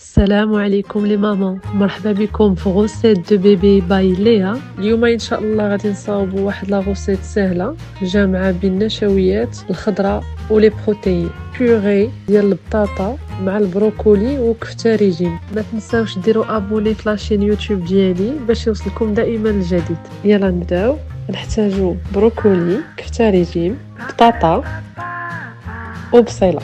السلام عليكم لي ماما، مرحبا بكم في غوسيت دو بيبي باي ليا. اليوم ان شاء الله غادي نصاوبوا واحد لا غوسيت سهله جامعه بين النشويات الخضراء ولي بروتين. بيغي ديال البطاطا مع البروكولي وكفته ريجيم. ما تنساوش ديروا ابوني في لاشين يوتيوب ديالي باش يوصلكم دائما الجديد. يلا نبداو. نحتاجو بروكولي، كفته ريجيم، بطاطا وبصيله.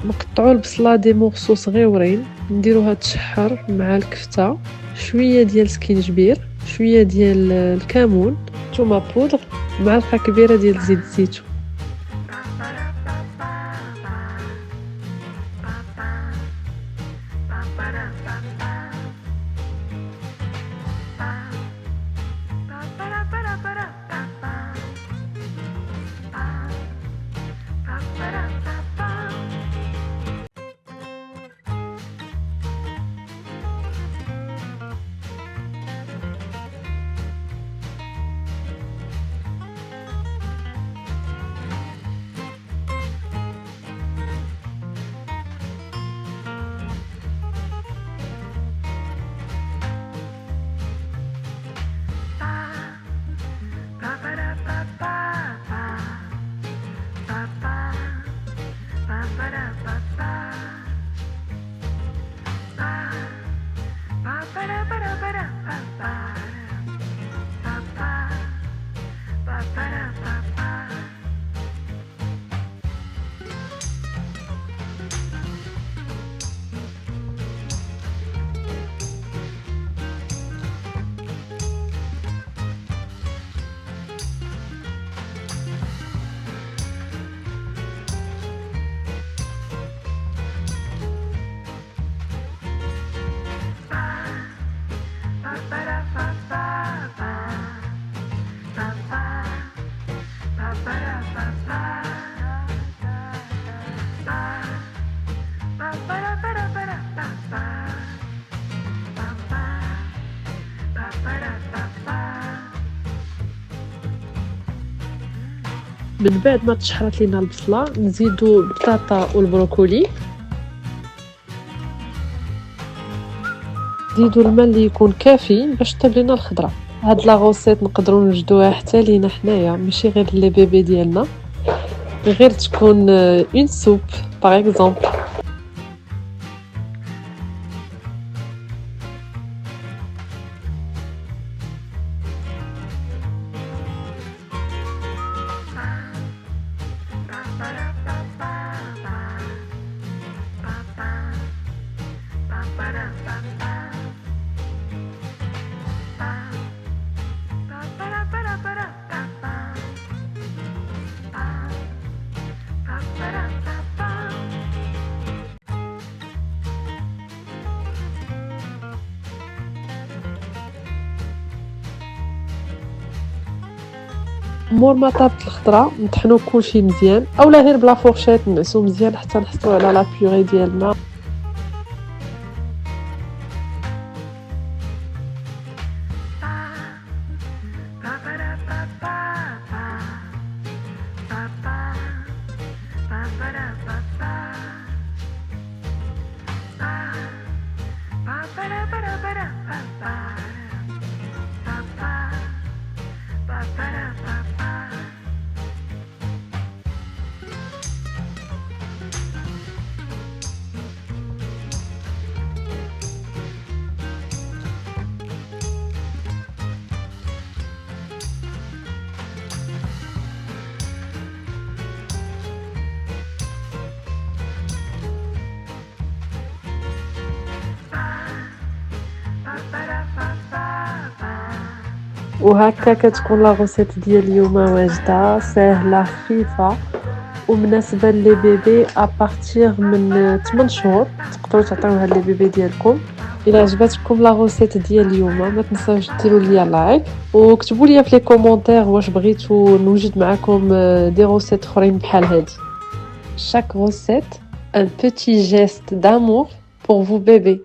نقطعوا البصله دي مورسو صغيورين، نديروها تشحر مع الكفته، شويه ديال سكينجبير، شويه ديال الكمون، ثومه بودر، معلقه كبيره ديال زيت الزيتون. من بعد ما تشحرت لينا البصله نزيدو البطاطا والبروكولي، نزيدو الماء اللي يكون كافي باش طيب لينا الخضره. هاد لا غوسيت نقدروا نوجدوها حتى لينا حنايا، ماشي غير لي بيبي ديالنا، غير تكون اون سوب باغ اكزومبل. مور ما طابت الخضره نطحنوا كلشي مزيان، اولا غير بلا فورشيت نعسو مزيان حتى نحصلوا على لا بيغي ديالنا. وهكا كتكون لا غوسيت ديال اليوم واجده ساهله خفيفه ومناسبه لي بيبي ابارتيغ من 8 شهور. تقدروا تعطيوها لي بيبي ديالكم. الى عجبتكم لا غوسيت ديال اليوم ما تنساوش ديروا لي لايك وكتبوا لي في لي كومونتير واش بغيتو نوجد معكم دي غوسيت اخرين بحال هادي. chaque recette un petit geste d'amour pour vos bébés.